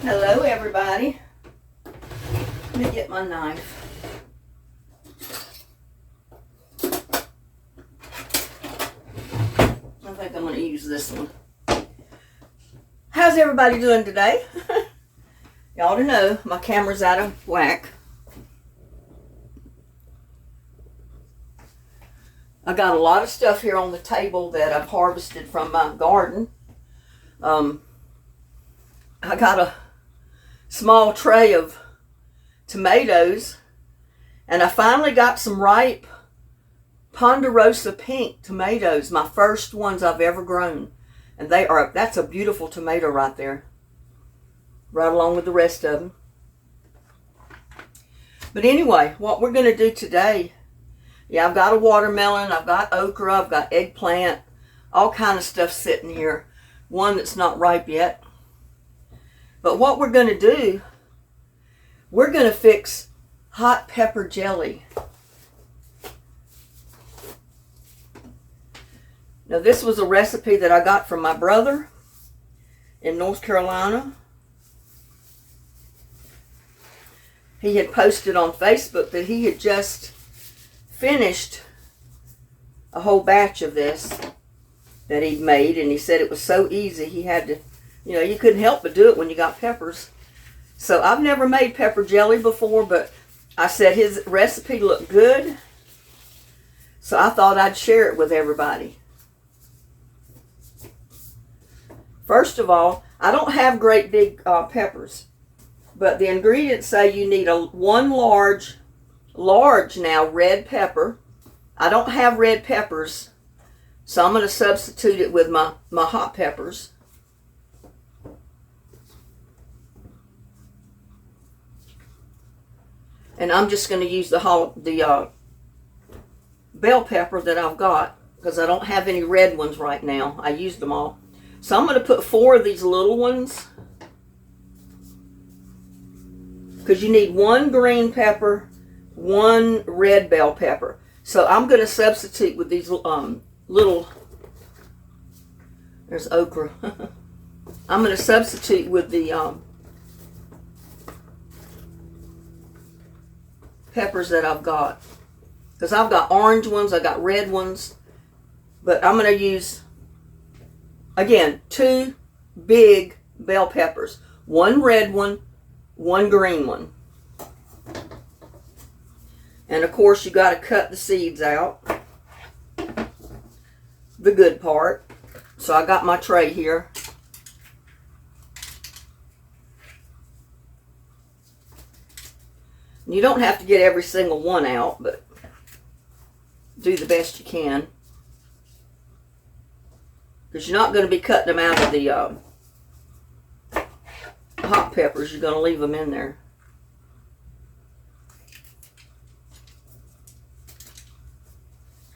Hello everybody. Let me get my knife. I think I'm going to use this one. How's everybody doing today? Y'all to know my camera's out of whack. I got a lot of stuff here on the table that I've harvested from my garden. I got a small tray of tomatoes, and I finally got some ripe Ponderosa pink tomatoes, my first ones I've ever grown. And that's a beautiful tomato right there, right along with the rest of them. But anyway, what we're going to do today, I've got a watermelon, I've got okra, I've got eggplant, all kind of stuff sitting here. One that's not ripe yet. But what we're going to do, we're going to fix hot pepper jelly. Now this was a recipe that I got from my brother in North Carolina. He had posted on Facebook that he had just finished a whole batch of this that he'd made, and he said it was so easy he had to, you couldn't help but do it when you got peppers. So I've never made pepper jelly before, but I said his recipe looked good, so I thought I'd share it with everybody. First of all, I don't have great big peppers, but the ingredients say you need one large now red pepper. I don't have red peppers, so I'm going to substitute it with my hot peppers. And I'm just going to use the bell pepper that I've got, because I don't have any red ones right now. I used them all. So I'm going to put 4 of these little ones, because you need 1 green pepper, 1 red bell pepper. So I'm going to substitute with these little, there's okra. I'm going to substitute with the peppers that I've got, because I've got orange ones, I got red ones, but I'm going to use, again, 2 big bell peppers, 1 red one, 1 green one. And of course you got to cut the seeds out, the good part. So I got my tray here. You don't have to get every single one out, but do the best you can, because you're not going to be cutting them out of the hot peppers. You're going to leave them in there.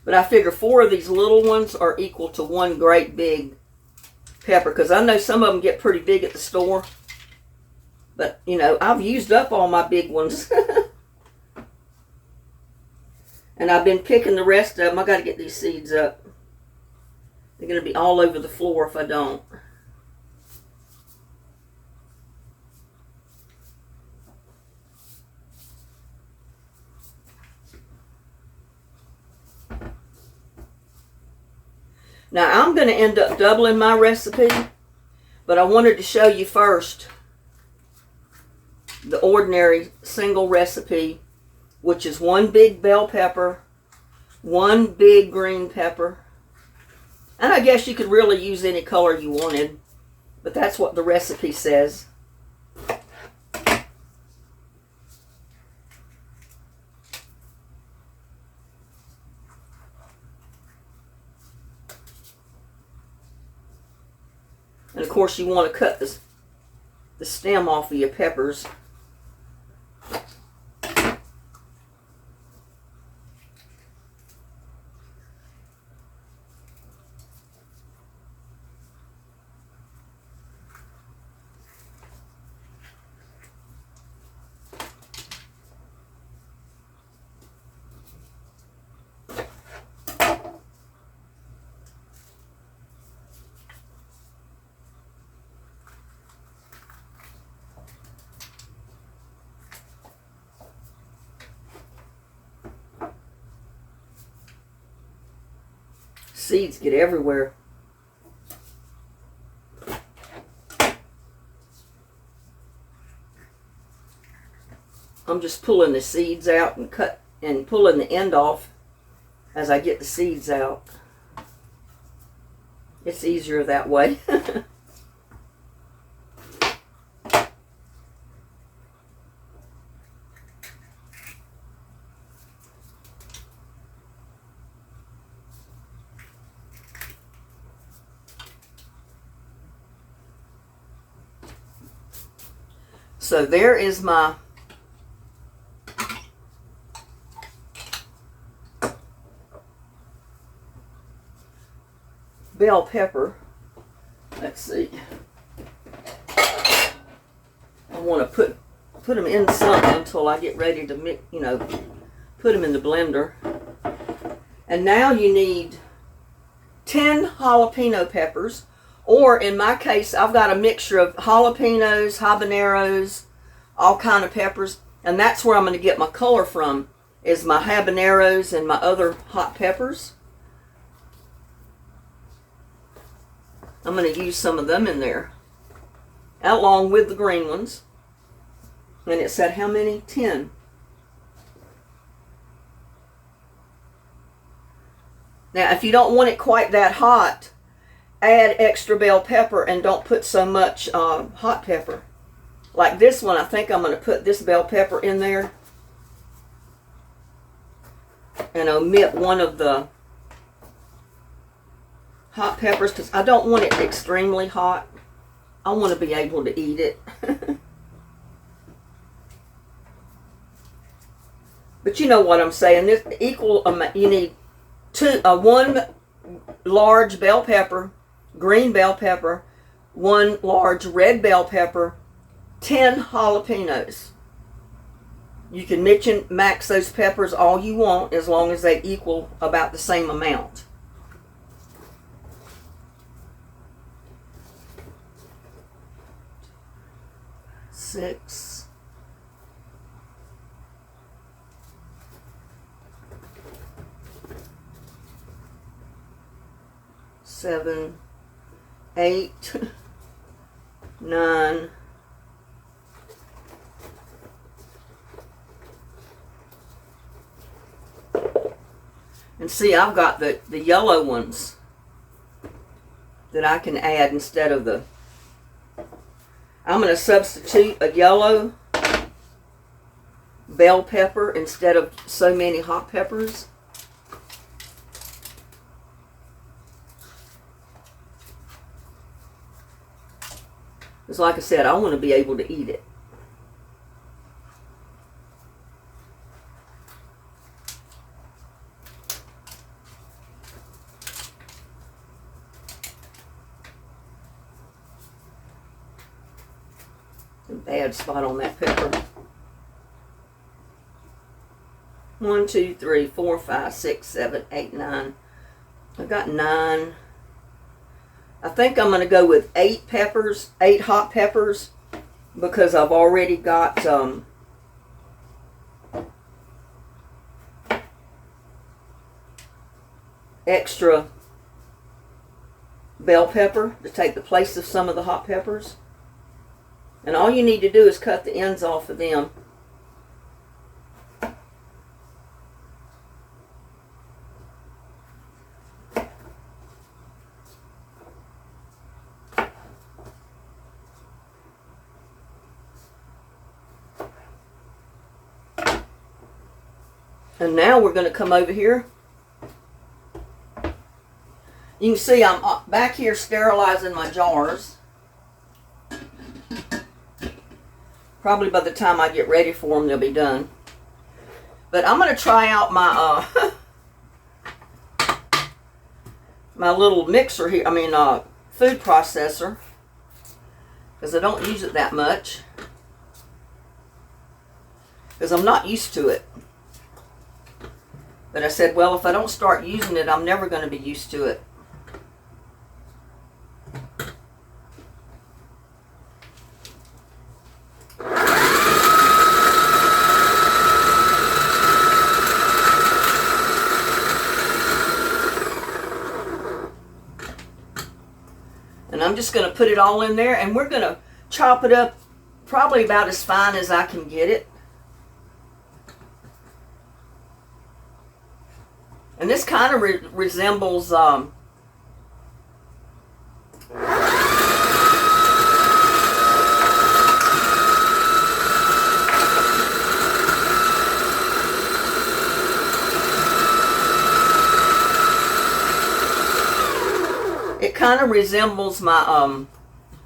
But I figure 4 of these little ones are equal to 1 great big pepper, because I know some of them get pretty big at the store. But, I've used up all my big ones. And I've been picking the rest of them. I got to get these seeds up. They're going to be all over the floor if I don't. Now I'm going to end up doubling my recipe, but I wanted to show you first the ordinary single recipe, which is 1 big bell pepper, 1 big green pepper, and I guess you could really use any color you wanted, but that's what the recipe says. And of course you want to cut the stem off of your peppers. Seeds get everywhere. I'm just pulling the seeds out and pulling the end off as I get the seeds out. It's easier that way. So there is my bell pepper. Let's see. I want to put them in something until I get ready to mix, put them in the blender. And now you need 10 jalapeno peppers, or in my case, I've got a mixture of jalapenos, habaneros, all kind of peppers, and that's where I'm going to get my color from, is my habaneros and my other hot peppers. I'm going to use some of them in there, along with the green ones. And it said how many? 10. Now, if you don't want it quite that hot, add extra bell pepper and don't put so much hot pepper. Like this one, I think I'm going to put this bell pepper in there and omit one of the hot peppers because I don't want it extremely hot. I want to be able to eat it. But you know what I'm saying. This equal amount. You need one large bell pepper, green bell pepper, one large red bell pepper, 10 jalapenos. You can mix and max those peppers all you want as long as they equal about the same amount. Six. 7, 8, 9, 10. And see, I've got the yellow ones that I can add instead of the... I'm going to substitute a yellow bell pepper instead of so many hot peppers. Because like I said, I want to be able to eat it. A bad spot on that pepper. 1, 2, 3, 4, 5, 6, 7, 8, 9. I got 9. I think I'm going to go with 8 peppers, 8 hot peppers, because I've already got extra bell pepper to take the place of some of the hot peppers. And all you need to do is cut the ends off of them. And now we're going to come over here. You can see I'm back here sterilizing my jars. Probably by the time I get ready for them, they'll be done. But I'm going to try out my my little mixer here. I mean, food processor, because I don't use it that much. Because I'm not used to it. But I said, well, if I don't start using it, I'm never going to be used to it. I'm just going to put it all in there, and we're going to chop it up probably about as fine as I can get it. And this kind of resembles my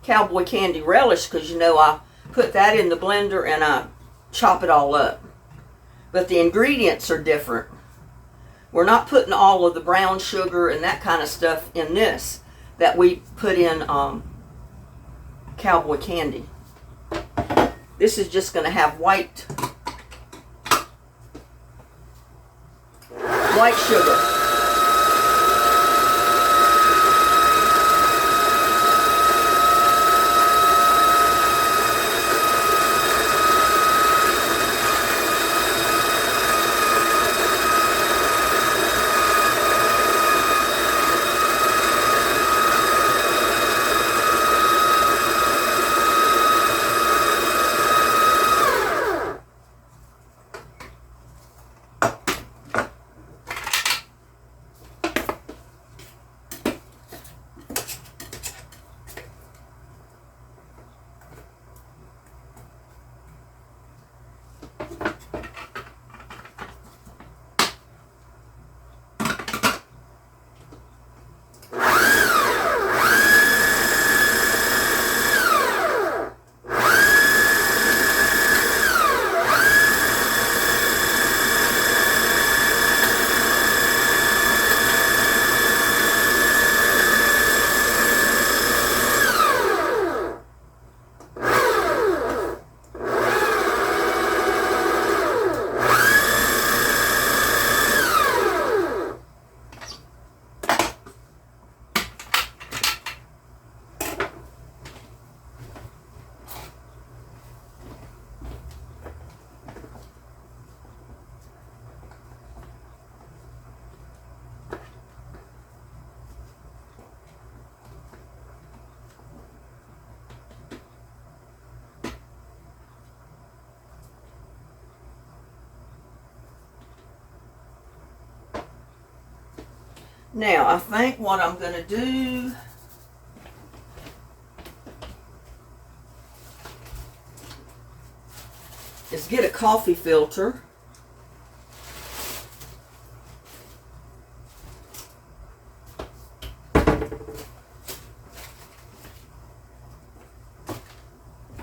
cowboy candy relish, because you know I put that in the blender and I chop it all up. But the ingredients are different. We're not putting all of the brown sugar and that kind of stuff in this that we put in cowboy candy. This is just going to have white sugar. Now, I think what I'm going to do is get a coffee filter.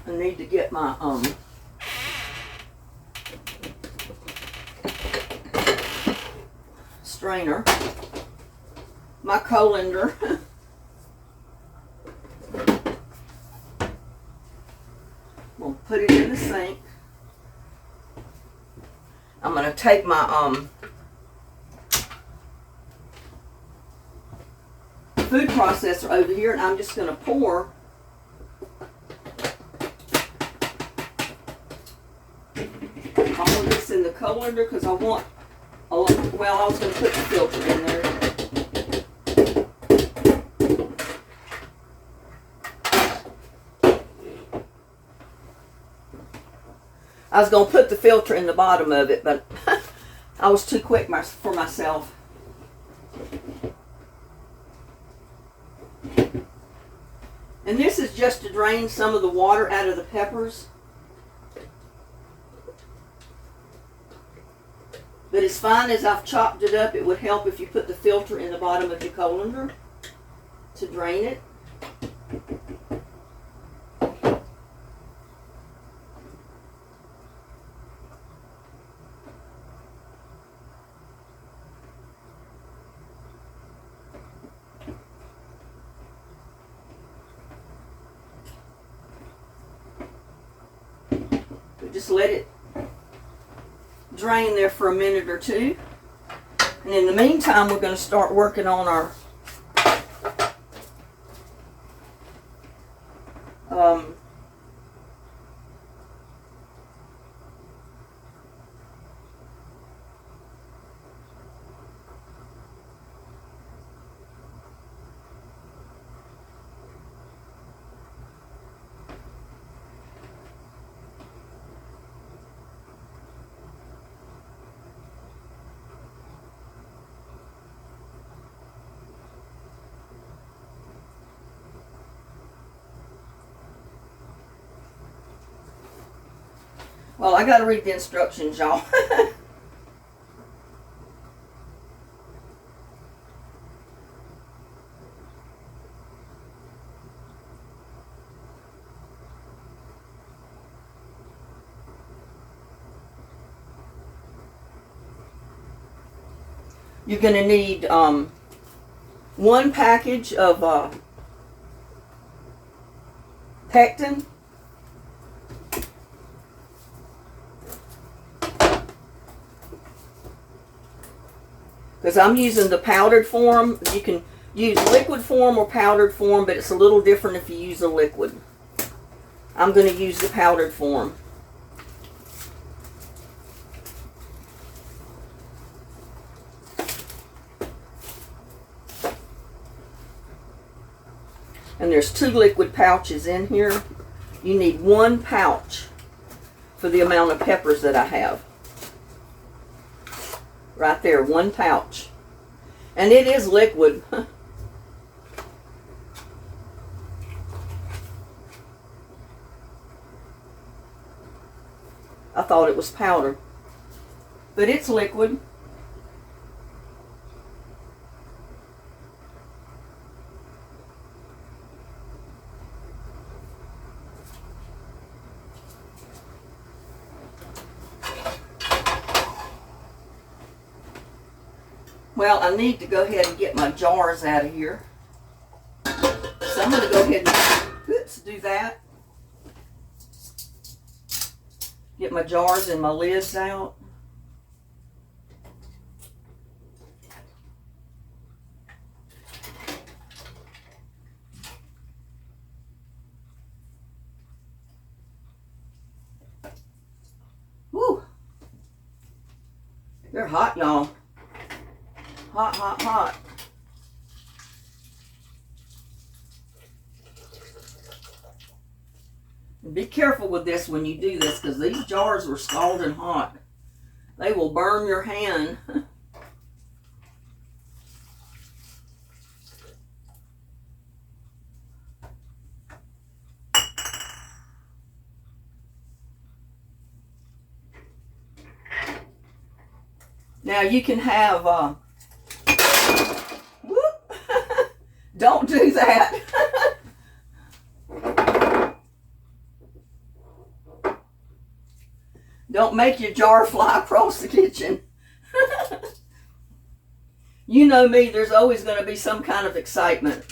I need to get my strainer, my colander. We'll put it in the sink. I'm going to take my food processor over here, and I'm just going to pour all of this in the colander because I want, well, I was going to put the filter in there. I was going to put the filter in the bottom of it, but I was too quick for myself. And this is just to drain some of the water out of the peppers. But as fine as I've chopped it up, it would help if you put the filter in the bottom of your colander to drain it. Just let it drain there for a minute or two. And in the meantime, we're going to start working on our Well, I got to read the instructions, y'all. You're going to need 1 package of pectin, because I'm using the powdered form. You can use liquid form or powdered form, but it's a little different if you use a liquid. I'm going to use the powdered form. And there's 2 liquid pouches in here. You need 1 pouch for the amount of peppers that I have. Right there, 1 pouch. And it is liquid. I thought it was powder, but it's liquid. Well, I need to go ahead and get my jars out of here. So I'm going to go ahead and do that. Get my jars and my lids out. Woo! They're hot, y'all. Hot, hot, hot. And be careful with this when you do this, because these jars were scalding hot. They will burn your hand. Now you can have whoop, don't do that. Don't make your jar fly across the kitchen. You know me, there's always going to be some kind of excitement.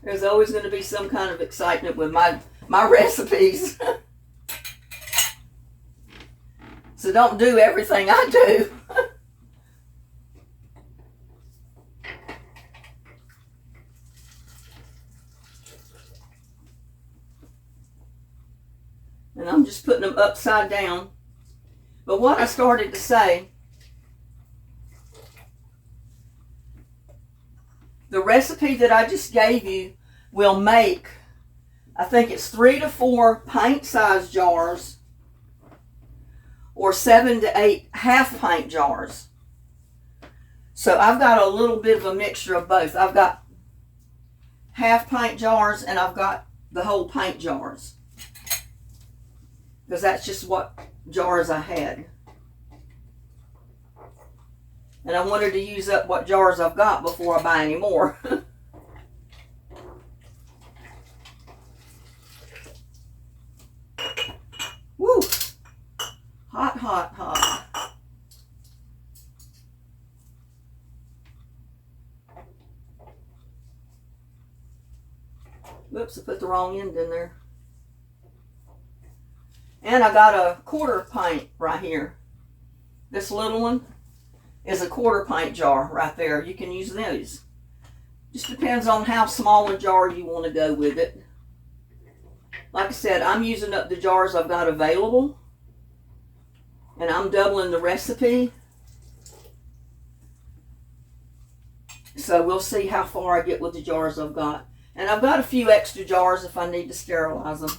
There's always going to be some kind of excitement with my recipes. So don't do everything I do. And I'm just putting them upside down. But what I started to say, the recipe that I just gave you will make, I think it's 3 to 4 pint-sized jars or 7 to 8 half-pint jars. So I've got a little bit of a mixture of both. I've got half-pint jars and I've got the whole pint jars, because that's just what jars I had. And I wanted to use up what jars I've got before I buy any more. Woo! Hot, hot, hot. Whoops, I put the wrong end in there. And I got a 1/4 pint right here. This little one is a 1/4 pint jar right there. You can use those. Just depends on how small a jar you want to go with it. Like I said, I'm using up the jars I've got available. And I'm doubling the recipe. So we'll see how far I get with the jars I've got. And I've got a few extra jars if I need to sterilize them.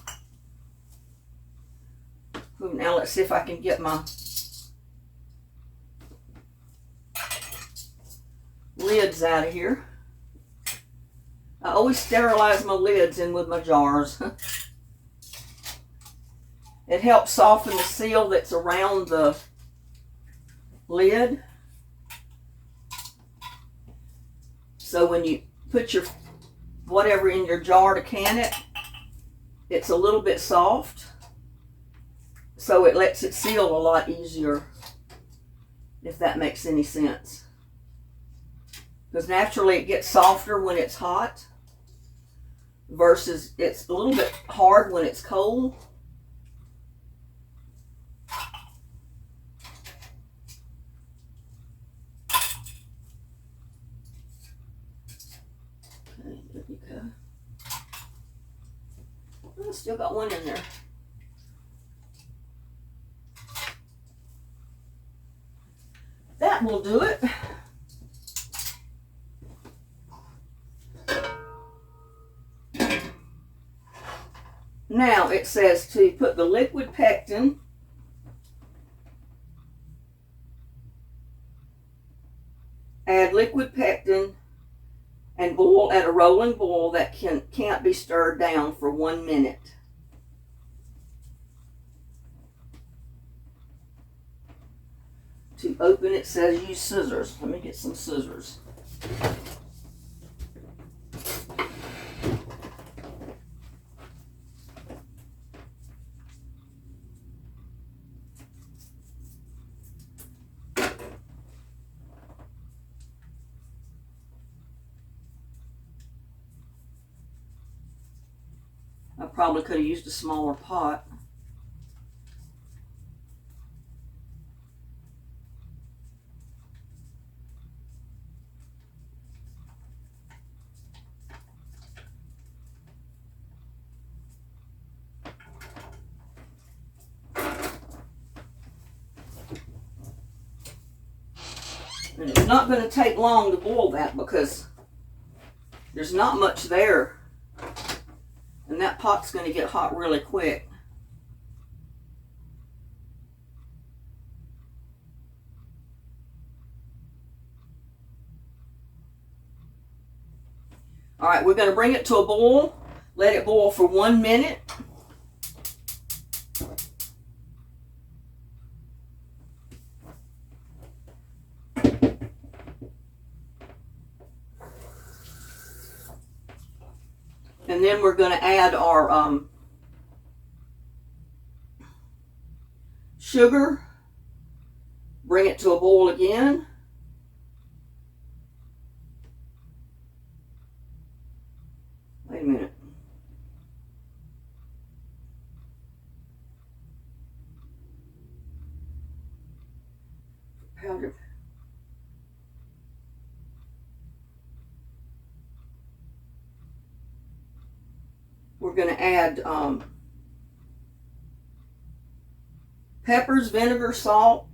Now let's see if I can get my lids out of here. I always sterilize my lids in with my jars. It helps soften the seal that's around the lid. So when you put your whatever in your jar to can it, it's a little bit soft. So it lets it seal a lot easier, if that makes any sense. Because naturally it gets softer when it's hot versus it's a little bit hard when it's cold. Okay, there you go. Oh, still got one in there. That will do it. Now it says to put the liquid pectin add liquid pectin and boil at a rolling boil that can't be stirred down for 1 minute. To open it says use scissors. Let me get some scissors. I probably could have used a smaller pot. And it's not going to take long to boil that because there's not much there. And that pot's going to get hot really quick. All right, we're going to bring it to a boil. Let it boil for 1 minute. And then we're going to add our sugar. Bring it to a boil again. Wait a minute. Powder. We're going to add peppers, vinegar, salt.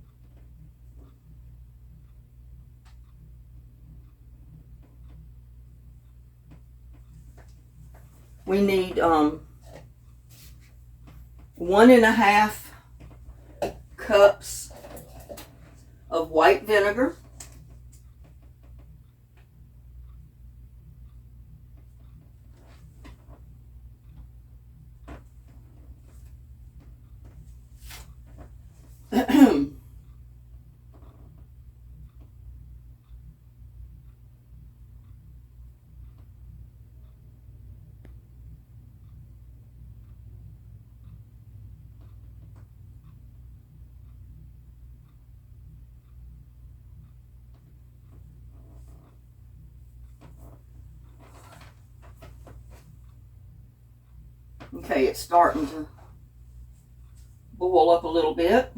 We need 1.5 cups of white vinegar. Okay, it's starting to boil up a little bit.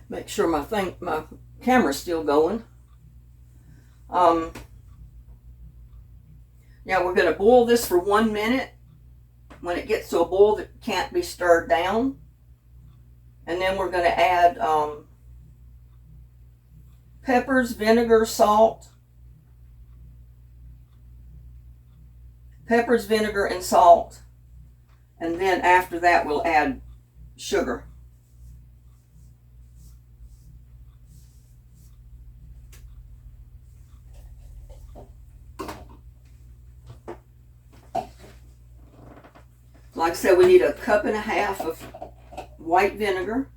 Make sure my camera's still going. Now we're going to boil this for 1 minute. When it gets to a boil that can't be stirred down. And then we're going to add peppers, vinegar, salt. Peppers, vinegar, and salt. And then after that we'll add sugar. Like I said, we need 1.5 cups of white vinegar.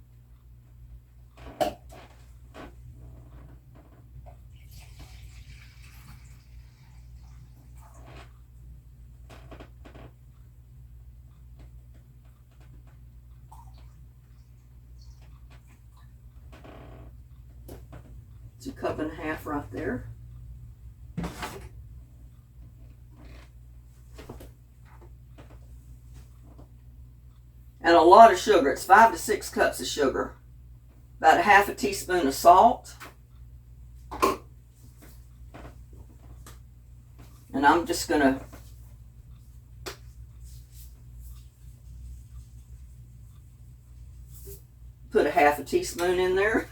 It's 1.5 cups right there. And a lot of sugar. It's 5 to 6 cups of sugar. About 1/2 teaspoon of salt. And I'm just going to put 1/2 teaspoon in there.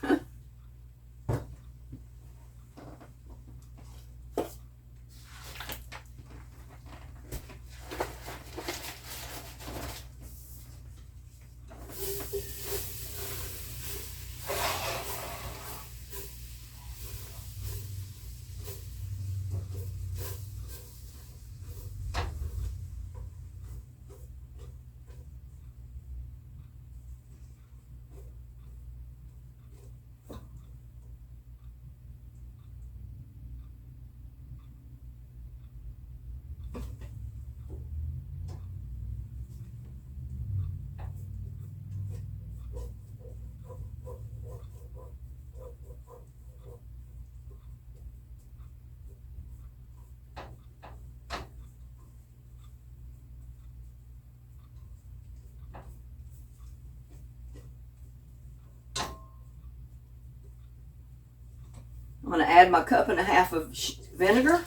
I'm going to add my 1.5 cups of vinegar.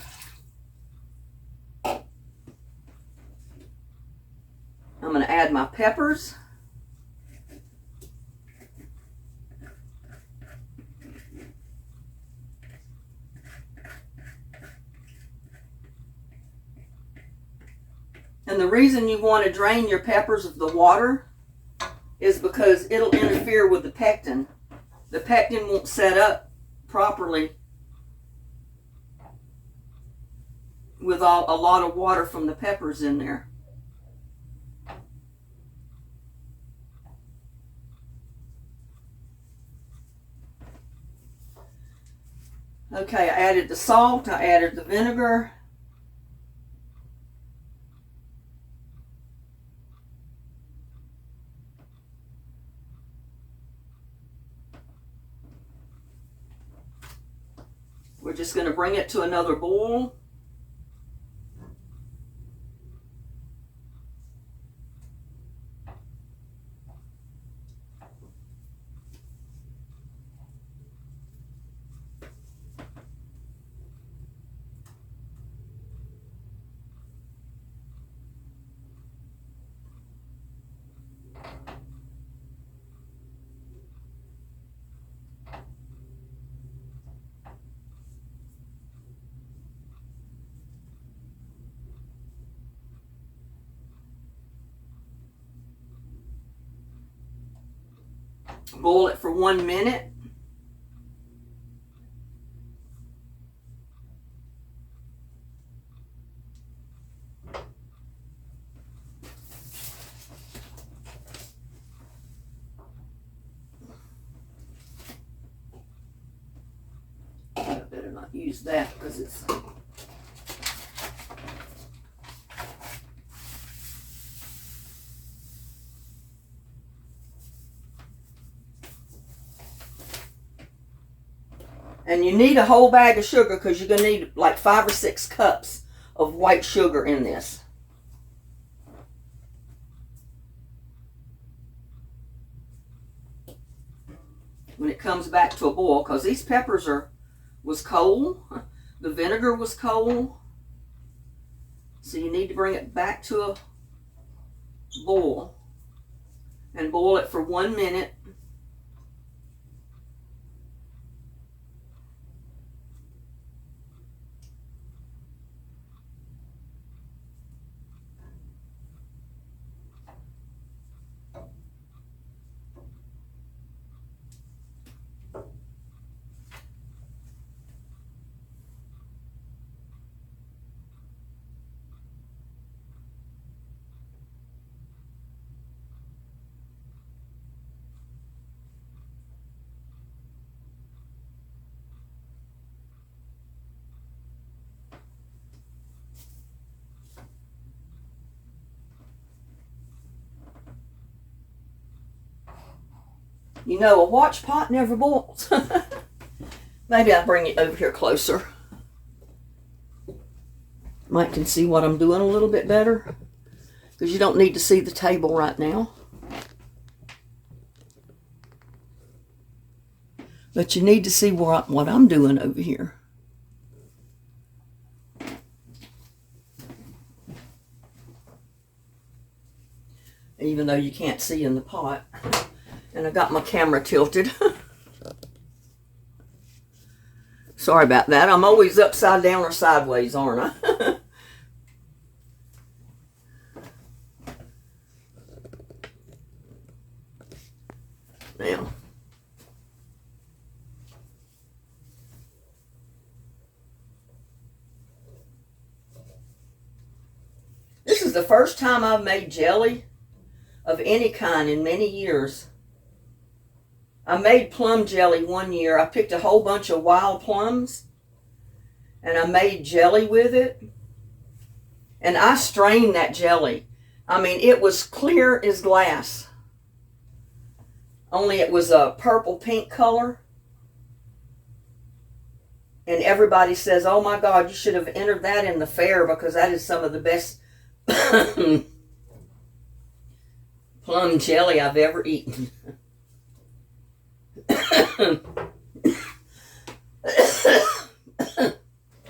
I'm going to add my peppers. And the reason you want to drain your peppers of the water is because it'll interfere with the pectin. The pectin won't set up properly with a lot of water from the peppers in there. Okay, I added the salt, I added the vinegar. We're just going to bring it to another boil. Boil it for 1 minute. I better not use that because it's and you need a whole bag of sugar because you're going to need like 5 or 6 cups of white sugar in this. When it comes back to a boil, because these peppers was cold, The vinegar was cold. So you need to bring it back to a boil and boil it for 1 minute. You know, a watch pot never boils. Maybe I'll bring it over here closer. Mike can see what I'm doing a little bit better, because you don't need to see the table right now. But you need to see what I'm doing over here. Even though you can't see in the pot. And I got my camera tilted. Sorry about that. I'm always upside down or sideways, aren't I? Now. This is the first time I've made jelly of any kind in many years. I made plum jelly one year. I picked a whole bunch of wild plums and I made jelly with it. And I strained that jelly. I mean, it was clear as glass. Only it was a purple pink color. And everybody says, oh my God, you should have entered that in the fair, because that is some of the best plum jelly I've ever eaten.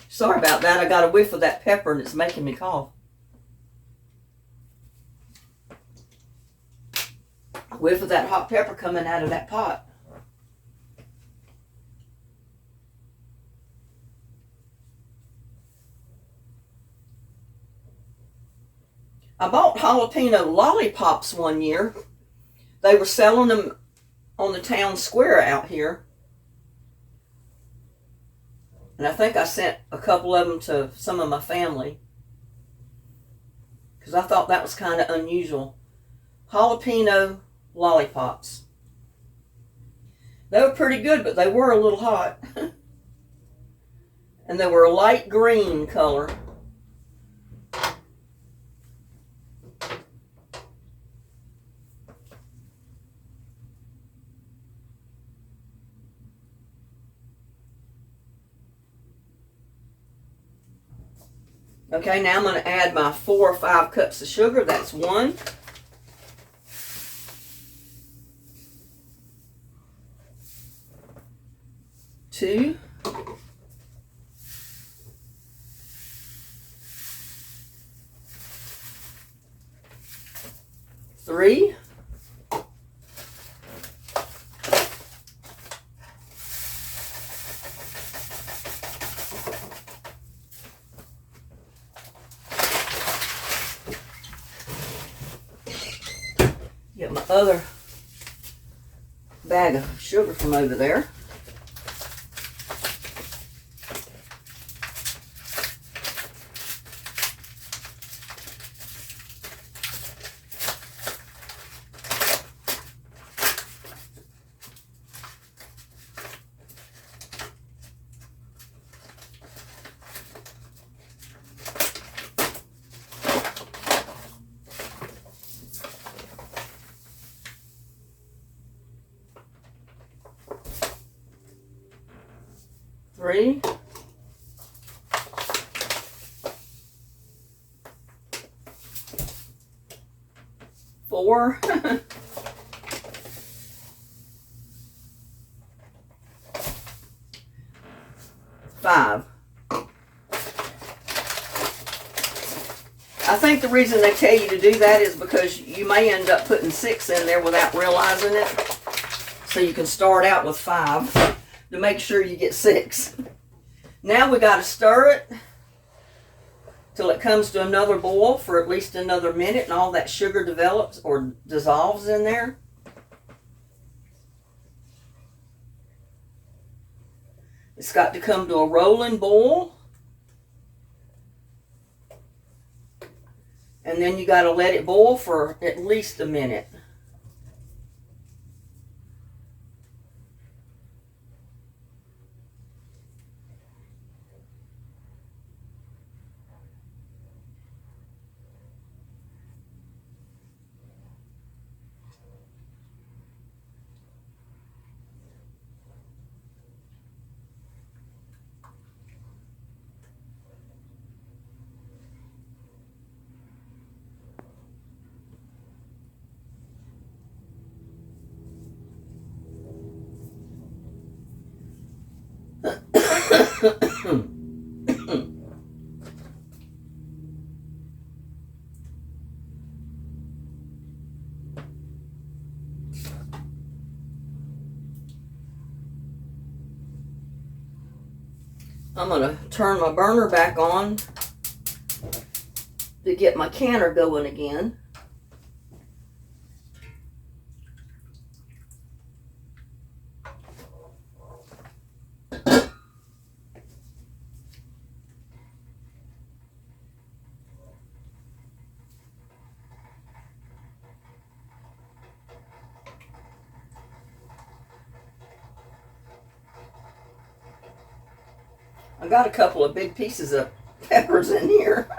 Sorry about that. I got a whiff of that pepper and it's making me cough. A whiff of that hot pepper coming out of that pot. I bought jalapeno lollipops one year. They were selling them on the town square out here. And I think I sent a couple of them to some of my family, because I thought that was kind of unusual. Jalapeno lollipops. They were pretty good, but they were a little hot. And they were a light green color. Okay, now I'm going to add my 4 or 5 cups of sugar. That's 1. 2. 3. 'Get my other bag of sugar from over there. Three. 4. 5. I think the reason they tell you to do that is because you may end up putting 6 in there without realizing it. So you can start out with 5 to make sure you get 6. Now we got to stir it till it comes to another boil for at least another minute and all that sugar develops or dissolves in there. It's got to come to a rolling boil. And then you got to let it boil for at least a minute. I'm going to turn my burner back on to get my canner going again. I got a couple of big pieces of peppers in here.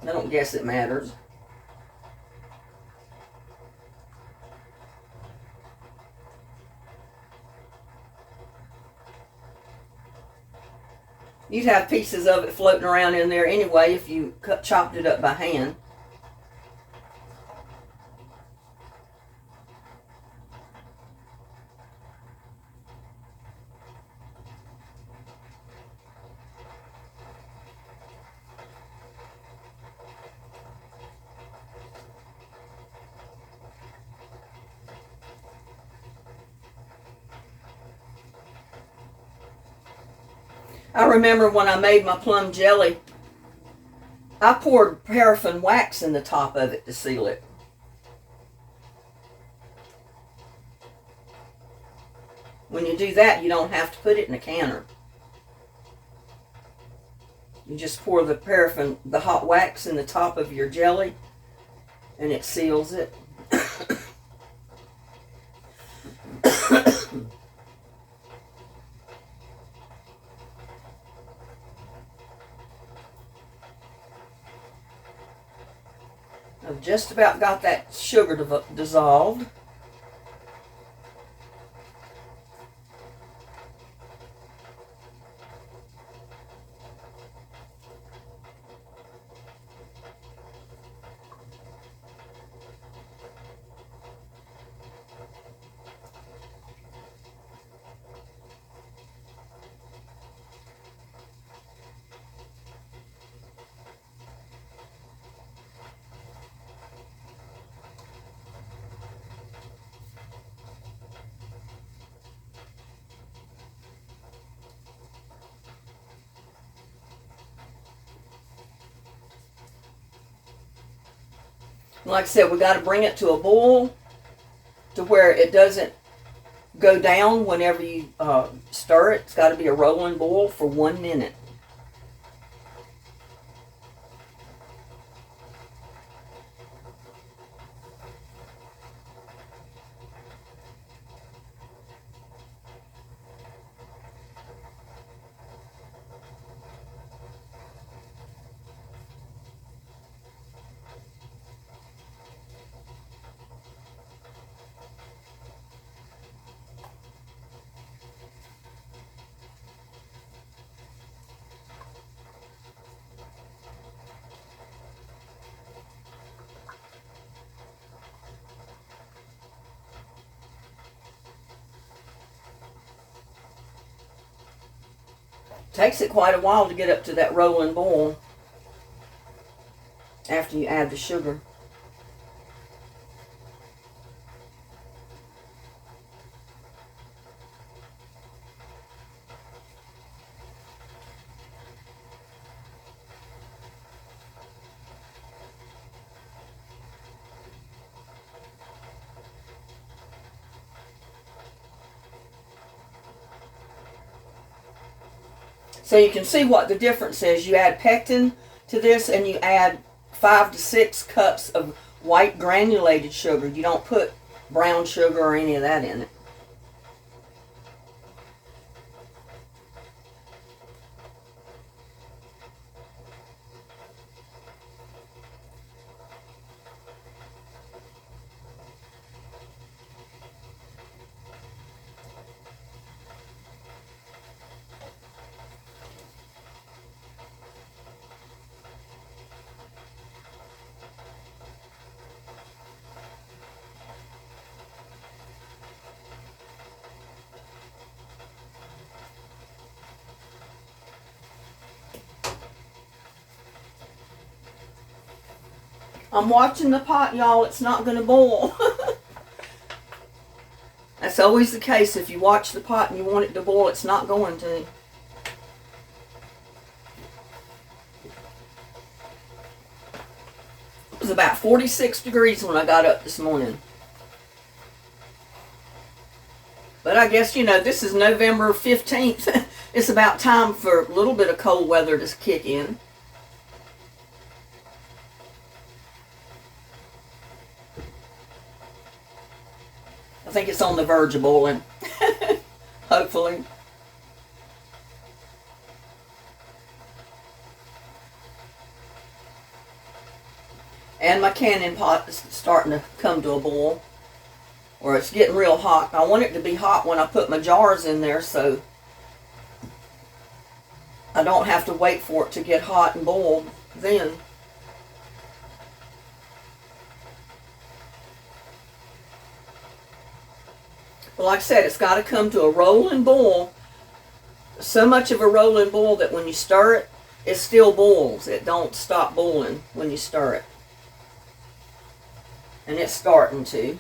I don't guess it matters. You'd have pieces of it floating around in there anyway if you chopped it up by hand. I remember when I made my plum jelly, I poured paraffin wax in the top of it to seal it. When you do that, you don't have to put it in a canner. You just pour the paraffin, the hot wax in the top of your jelly, and it seals it. I've just about got that sugar dissolved. Like I said, we got to bring it to a boil to where it doesn't go down whenever you stir it. It's got to be a rolling boil for 1 minute. Takes it quite a while to get up to that rolling boil after you add the sugar. So you can see what the difference is. You add pectin to this and you add 5 to 6 cups of white granulated sugar. You don't put brown sugar or any of that in it. I'm watching the pot, y'all. It's not going to boil. That's always the case. If you watch the pot and you want it to boil, it's not going to. It was about 46 degrees when I got up this morning. But I guess, this is November 15th. It's about time for a little bit of cold weather to kick in. I think it's on the verge of boiling. Hopefully. And my canning pot is starting to come to a boil. Or it's getting real hot. I want it to be hot when I put my jars in there so I don't have to wait for it to get hot and boil then. Well, like I said, it's got to come to a rolling boil. So much of a rolling boil that when you stir it, it still boils. It don't stop boiling when you stir it. And it's starting to.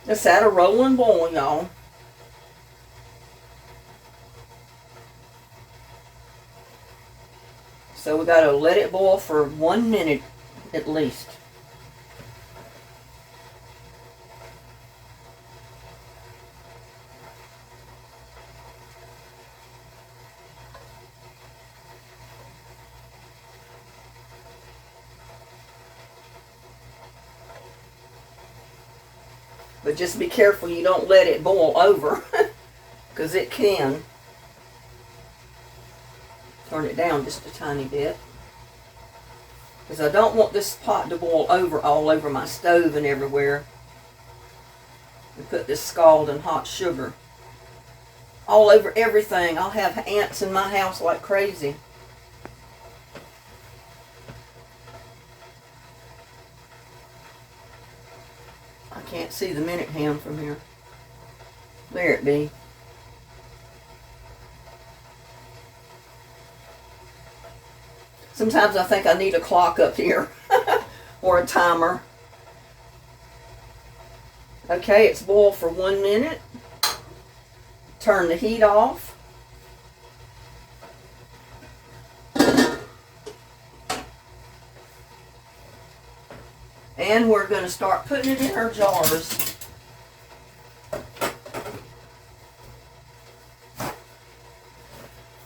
It's at a rolling boil, y'all. So we got to let it boil for 1 minute at least. But just be careful you don't let it boil over, because it can. Turn it down just a tiny bit, because I don't want this pot to boil over all over my stove and everywhere. And put this scalding hot sugar all over everything. I'll have ants in my house like crazy. I can't see the minute hand from here. There it be. Sometimes I think I need a clock up here or a timer. Okay, it's boiled for 1 minute. Turn the heat off. And we're going to start putting it in our jars.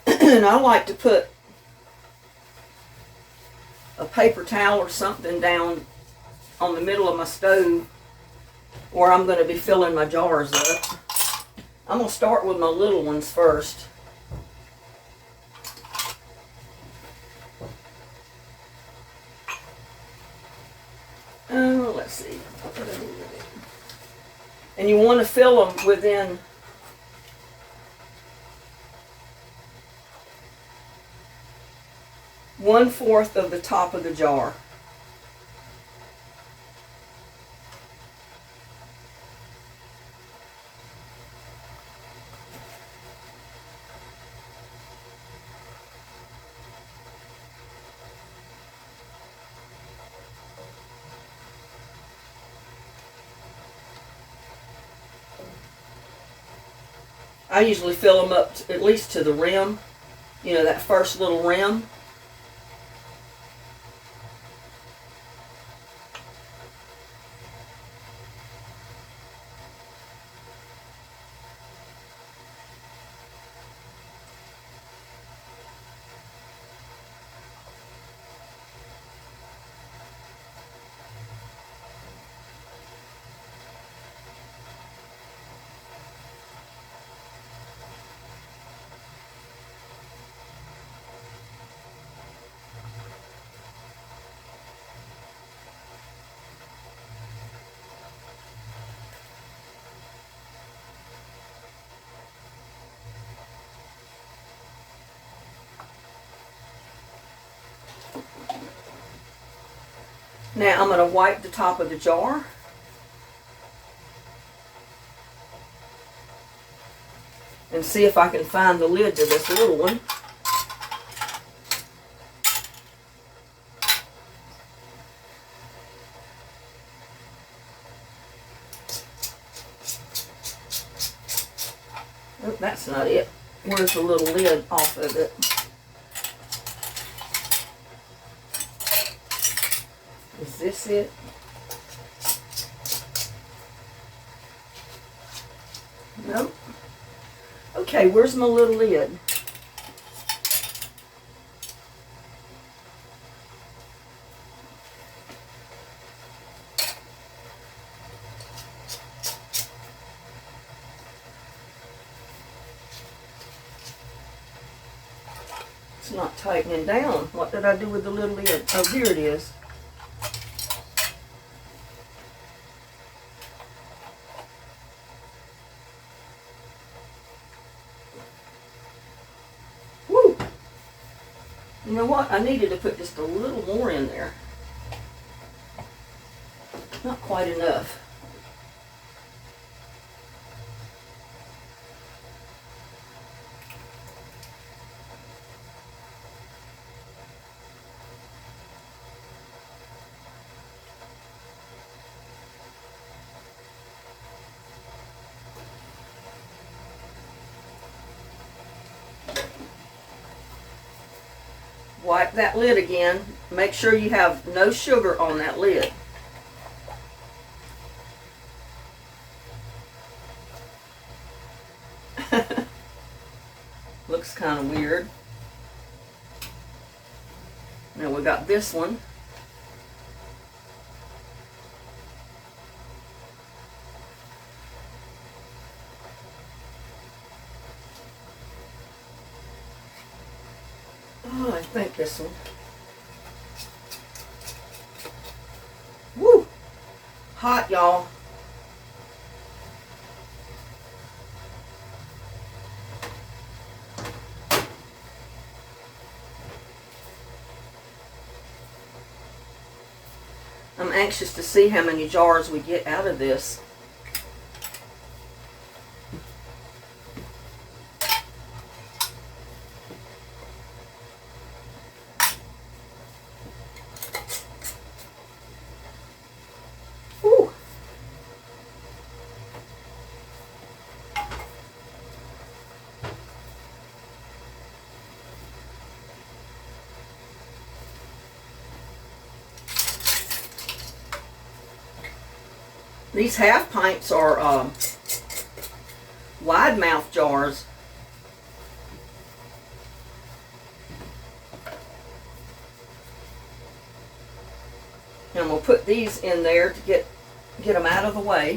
And I like to put a paper towel or something down on the middle of my stove where I'm going to be filling my jars up. I'm going to start with my little ones first. Let's see. And you want to fill them within 1/4 of the top of the jar. I usually fill them up at least to the rim, you know, that first little rim. Now I'm going to wipe the top of the jar. And see if I can find the lid to this little one. Oh, that's not it. Where's the little lid off of it? Is this it? Nope. Okay, where's my little lid? It's not tightening down. What did I do with the little lid? Oh, here it is. You know what? I needed to put just a little more in there. Not quite enough. Wipe that lid again. Make sure you have no sugar on that lid. Looks kind of weird. Now we got this one. Oh, I think this one. Woo! Hot, y'all. I'm anxious to see how many jars we get out of this. Whew. These half pints are wide mouth jars. And we'll put these in there to get them out of the way.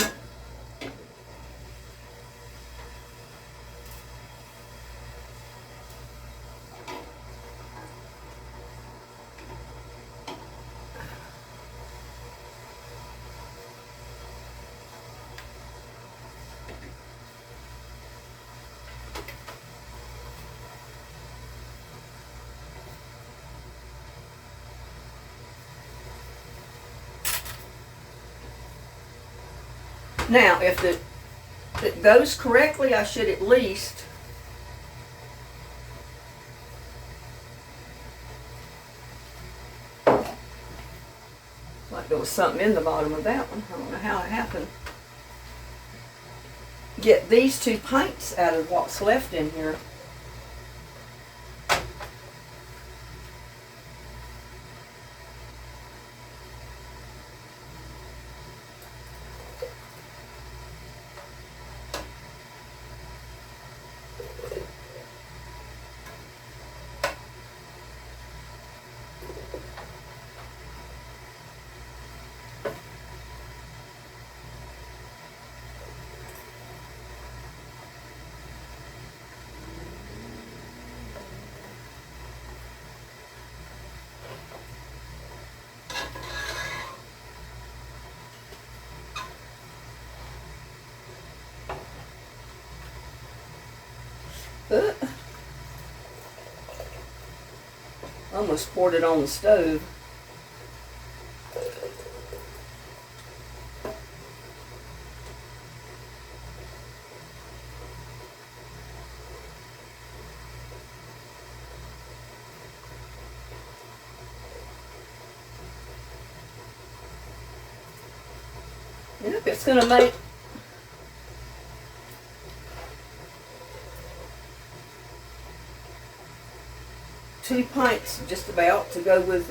Now, if it goes correctly, I should at least like there was something in the bottom of that one. I don't know how it happened. Get these 2 pints out of what's left in here. Almost poured it on the stove. Yep, it's going to make two pints just about to go with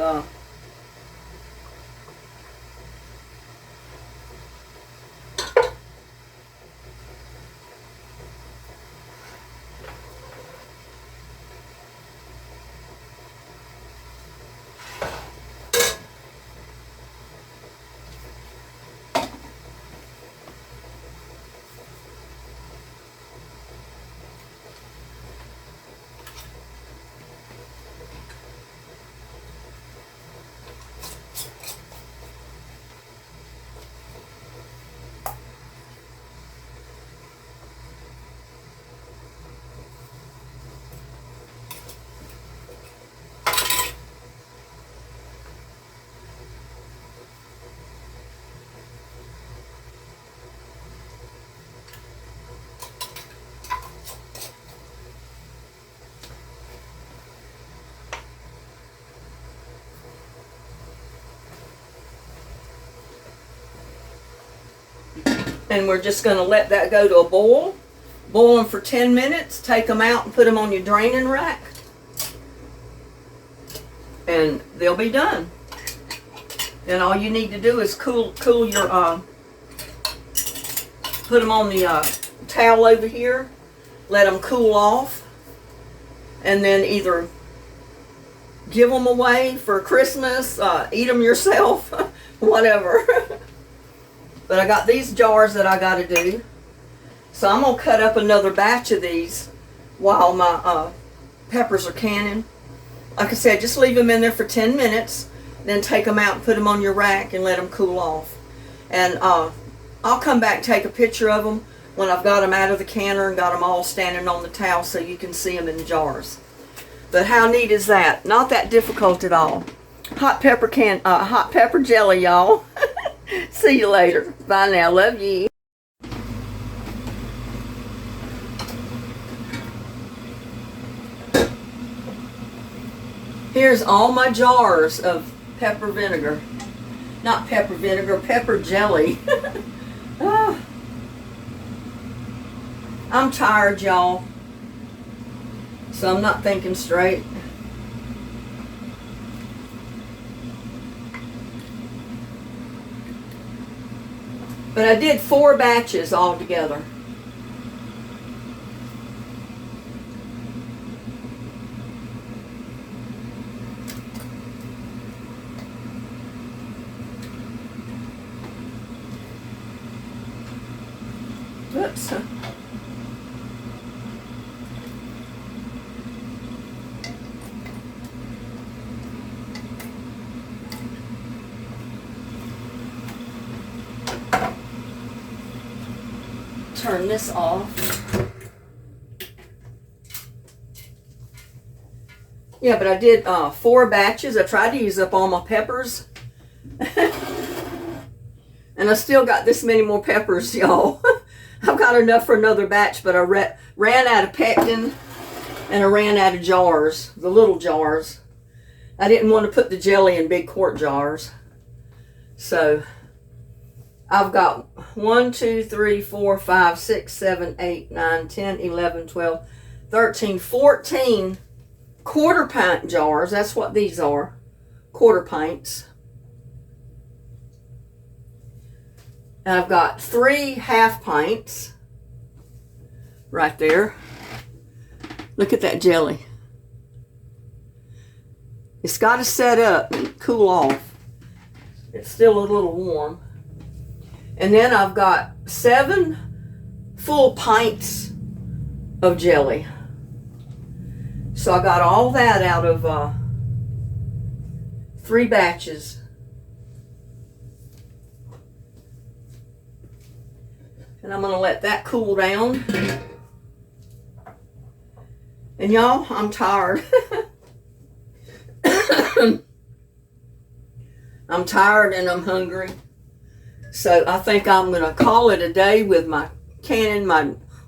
and we're just going to let that go to a boil. Boil them for 10 minutes, take them out and put them on your draining rack. And they'll be done. Then all you need to do is cool your, put them on the towel over here, let them cool off, and then either give them away for Christmas, eat them yourself, whatever. But I got these jars that I got to do. So I'm going to cut up another batch of these while my peppers are canning. Like I said, just leave them in there for 10 minutes. Then take them out and put them on your rack and let them cool off. And I'll come back and take a picture of them when I've got them out of the canner and got them all standing on the towel so you can see them in the jars. But how neat is that? Not that difficult at all. Hot pepper jelly, y'all. See you later. Bye now. Love you. Here's all my jars of pepper vinegar. Not pepper vinegar, pepper jelly. Oh, I'm tired, y'all. So I'm not thinking straight. But I did 4 batches altogether. Oops. Turn this off. Yeah, but I did 4 batches. I tried to use up all my peppers. And I still got this many more peppers, y'all. I've got enough for another batch, but I ran out of pectin and I ran out of jars, the little jars. I didn't want to put the jelly in big quart jars. So I've got 1, 2, 3, 4, 5, 6, 7, 8, 9, 10, 11, 12, 13, 14 quarter pint jars. That's what these are, quarter pints. And I've got 3 half pints right there. Look at that jelly. It's got to set up and cool off. It's still a little warm. And then I've got 7 full pints of jelly. So I got all that out of 3 batches. And I'm going to let that cool down. And y'all, I'm tired. I'm tired and I'm hungry. So I think I'm going to call it a day with my canning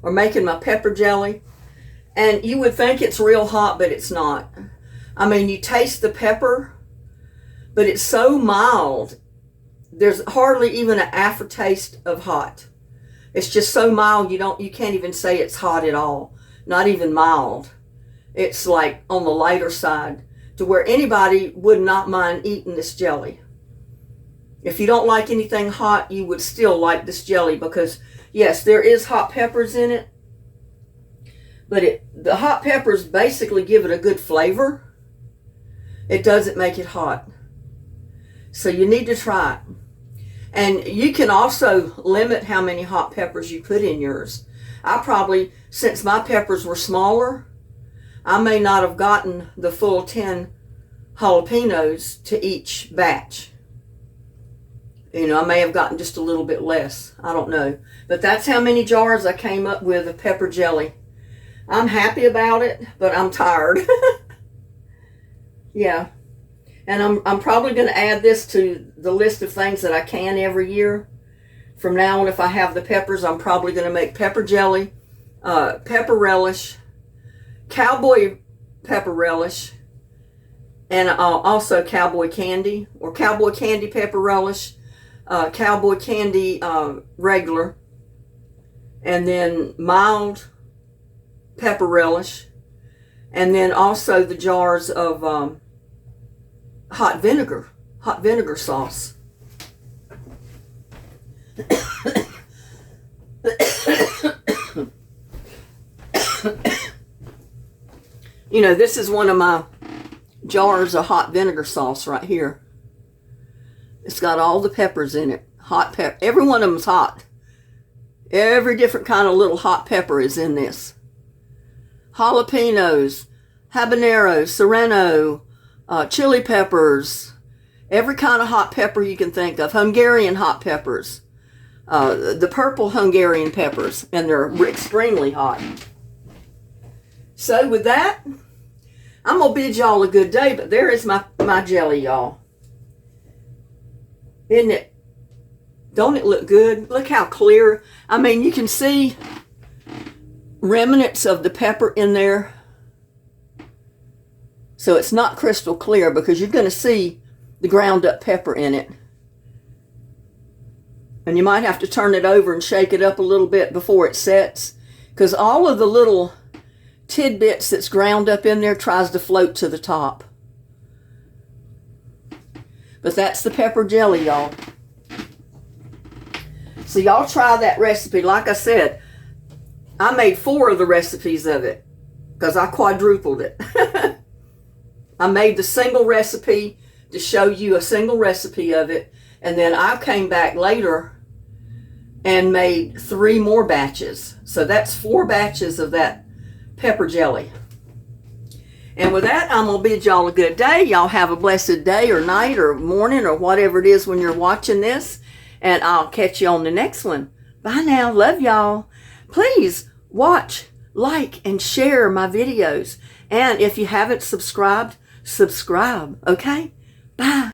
or making my pepper jelly. And you would think it's real hot, but it's not. I mean, you taste the pepper, but it's so mild. There's hardly even an aftertaste of hot. It's just so mild you can't even say it's hot at all. Not even mild. It's like on the lighter side to where anybody would not mind eating this jelly. If you don't like anything hot, you would still like this jelly because yes, there is hot peppers in it. But the hot peppers basically give it a good flavor. It doesn't make it hot. So you need to try it. And you can also limit how many hot peppers you put in yours. I probably, since my peppers were smaller, I may not have gotten the full 10 jalapenos to each batch. You know, I may have gotten just a little bit less. I don't know. But that's how many jars I came up with of pepper jelly. I'm happy about it, but I'm tired. Yeah. And I'm probably going to add this to the list of things that I can every year. From now on, if I have the peppers, I'm probably going to make pepper jelly, pepper relish, cowboy pepper relish, and also cowboy candy, or cowboy candy pepper relish, cowboy candy regular, and then mild pepper relish, and then also the jars of hot vinegar sauce. You know, this is one of my jars of hot vinegar sauce right here. It's got all the peppers in it. Hot pepper. Every one of them's hot. Every different kind of little hot pepper is in this. Jalapenos, habanero, serrano, chili peppers, every kind of hot pepper you can think of. Hungarian hot peppers. The purple Hungarian peppers. And they're extremely hot. So with that, I'm going to bid y'all a good day, but there is my jelly, y'all. Isn't it? Don't it look good? Look how clear. I mean, you can see remnants of the pepper in there. So it's not crystal clear because you're going to see the ground up pepper in it. And you might have to turn it over and shake it up a little bit before it sets, because all of the little tidbits that's ground up in there tries to float to the top. But that's the pepper jelly, y'all. So y'all try that recipe. Like I said, I made 4 of the recipes of it because I quadrupled it. I made the single recipe to show you a single recipe of it. And then I came back later and made 3 more batches. So that's 4 batches of that pepper jelly. And with that, I'm going to bid y'all a good day. Y'all have a blessed day or night or morning or whatever it is when you're watching this. And I'll catch you on the next one. Bye now. Love y'all. Please watch, like, and share my videos. And if you haven't subscribed, subscribe. Okay? Bye.